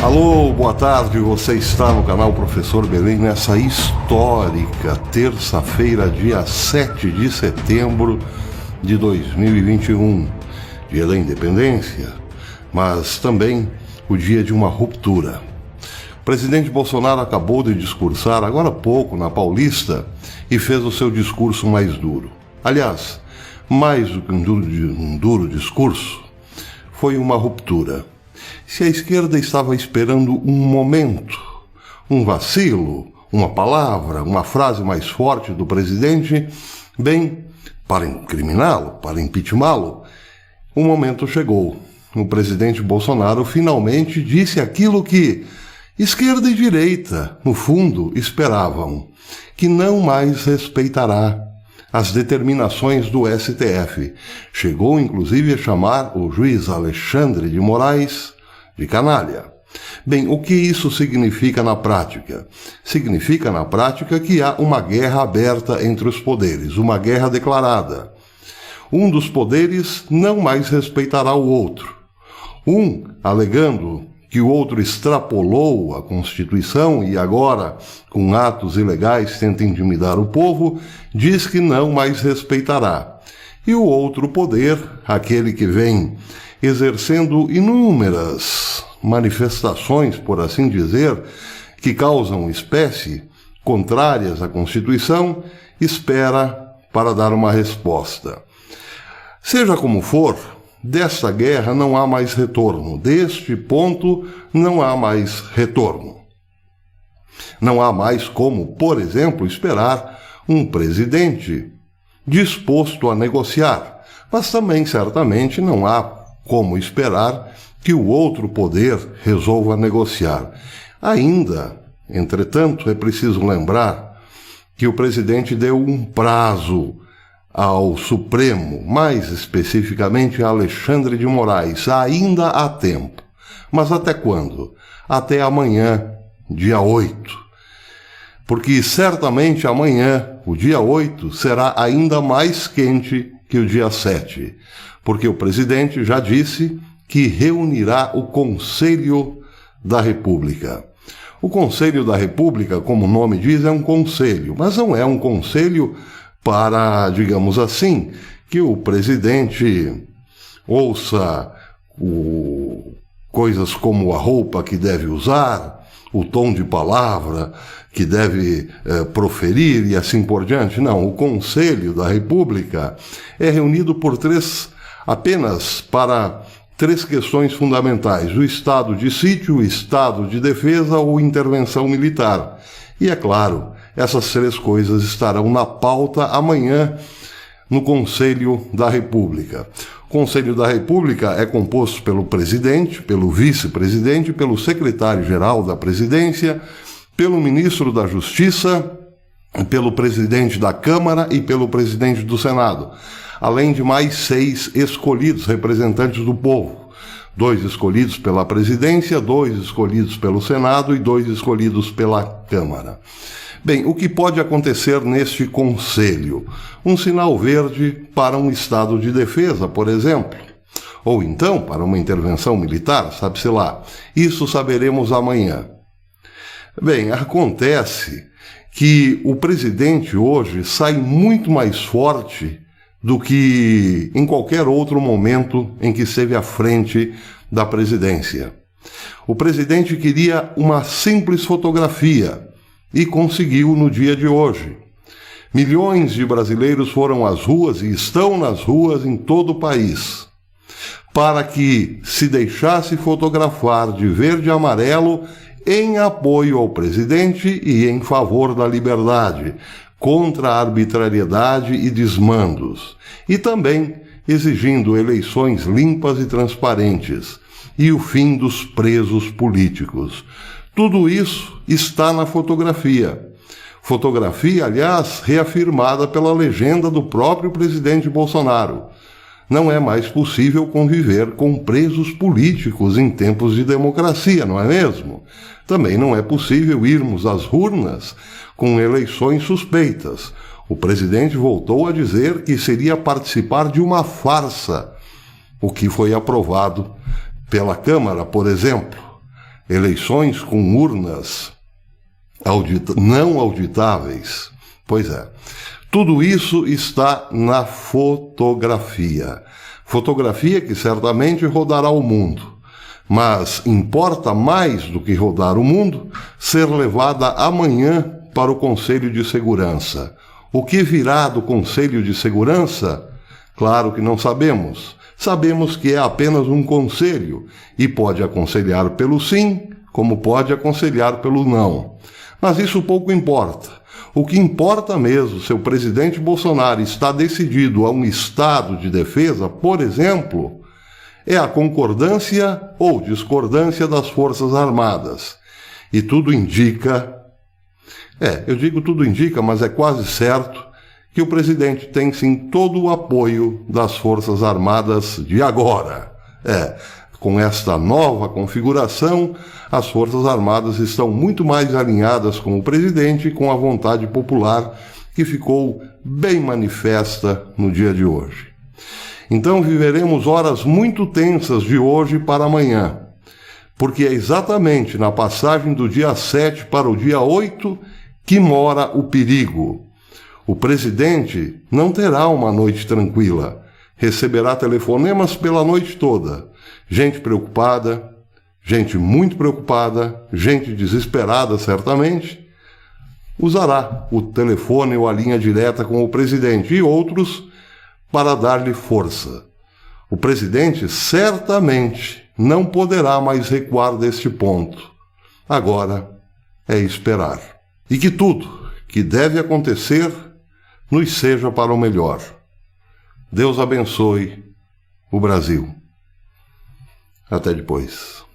Alô, boa tarde, você está no canal Professor Belém nessa histórica terça-feira, dia 7 de setembro de 2021, dia da independência, mas também o dia de uma ruptura. O presidente Bolsonaro acabou de discursar agora há pouco na Paulista e fez o seu discurso mais duro. Aliás, mais do que um duro discurso, foi uma ruptura. Se a esquerda estava esperando um momento, um vacilo, uma palavra, uma frase mais forte do presidente, bem, para incriminá-lo, para impeachmentá-lo, o momento chegou. O presidente Bolsonaro finalmente disse aquilo que esquerda e direita, no fundo, esperavam, que não mais respeitará as determinações do STF. Chegou, inclusive, a chamar o juiz Alexandre de Moraes de canalha. Bem, o que isso significa na prática? Significa na prática que há uma guerra aberta entre os poderes, uma guerra declarada. Um dos poderes não mais respeitará o outro. Um alegando que o outro extrapolou a Constituição e agora, com atos ilegais, tenta intimidar o povo, diz que não mais respeitará. E o outro poder, aquele que vem exercendo inúmeras manifestações, por assim dizer, que causam espécie, contrárias à Constituição, espera para dar uma resposta. Seja como for, desta guerra não há mais retorno. Deste ponto não há mais retorno. Não há mais como, por exemplo, esperar um presidente disposto a negociar. Mas também, certamente, não há como esperar que o outro poder resolva negociar. Ainda, entretanto, é preciso lembrar que o presidente deu um prazo ao Supremo, mais especificamente a Alexandre de Moraes. Ainda há tempo. Mas até quando? Até amanhã, dia 8. Porque certamente amanhã, o dia 8, será ainda mais quente que o dia 7. Porque o presidente já disse que reunirá o Conselho da República. O Conselho da República, como o nome diz, é um conselho, mas não é um conselho para, digamos assim, que o presidente ouça coisas como a roupa que deve usar, o tom de palavra que deve proferir e assim por diante. Não, o Conselho da República é reunido por apenas para três questões fundamentais: o estado de sítio, o estado de defesa ou intervenção militar. E é claro, essas três coisas estarão na pauta amanhã no Conselho da República. O Conselho da República é composto pelo presidente, pelo vice-presidente, pelo secretário-geral da presidência, pelo ministro da Justiça, pelo presidente da Câmara e pelo presidente do Senado, além de mais 6 escolhidos representantes do povo. 2 escolhidos pela presidência, 2 escolhidos pelo Senado e 2 escolhidos pela Câmara. Bem, o que pode acontecer neste conselho? Um sinal verde para um estado de defesa, por exemplo. Ou então para uma intervenção militar, sabe-se lá. Isso saberemos amanhã. Bem, acontece que o presidente hoje sai muito mais forte do que em qualquer outro momento em que esteve à frente da presidência. O presidente queria uma simples fotografia e conseguiu no dia de hoje. Milhões de brasileiros foram às ruas e estão nas ruas em todo o país para que se deixasse fotografar de verde e amarelo em apoio ao presidente e em favor da liberdade, contra a arbitrariedade e desmandos, e também exigindo eleições limpas e transparentes e o fim dos presos políticos. Tudo isso está na fotografia. Fotografia, aliás, reafirmada pela legenda do próprio presidente Bolsonaro. Não é mais possível conviver com presos políticos em tempos de democracia, não é mesmo? Também não é possível irmos às urnas com eleições suspeitas. O presidente voltou a dizer que seria participar de uma farsa, o que foi aprovado pela Câmara, por exemplo. eleições com urnas não auditáveis. Pois é, tudo isso está na fotografia. Fotografia que certamente rodará o mundo. Mas importa mais do que rodar o mundo ser levada amanhã para o Conselho de Segurança. O que virá do Conselho de Segurança? Claro que não sabemos. Sabemos que é apenas um conselho e pode aconselhar pelo sim, como pode aconselhar pelo não. Mas isso pouco importa. O que importa mesmo, se o presidente Bolsonaro está decidido a um estado de defesa, por exemplo, é a concordância ou discordância das Forças Armadas. E tudo indica, eu digo tudo indica, mas é quase certo, que o presidente tem sim todo o apoio das Forças Armadas de agora. Com esta nova configuração, as Forças Armadas estão muito mais alinhadas com o presidente e com a vontade popular que ficou bem manifesta no dia de hoje. Então viveremos horas muito tensas de hoje para amanhã, porque é exatamente na passagem do dia 7 para o dia 8 que mora o perigo. O presidente não terá uma noite tranquila, receberá telefonemas pela noite toda, gente preocupada, gente muito preocupada, gente desesperada certamente, usará o telefone ou a linha direta com o presidente e outros para dar-lhe força. O presidente certamente não poderá mais recuar deste ponto. Agora é esperar. E que tudo que deve acontecer nos seja para o melhor. Deus abençoe o Brasil. Até depois.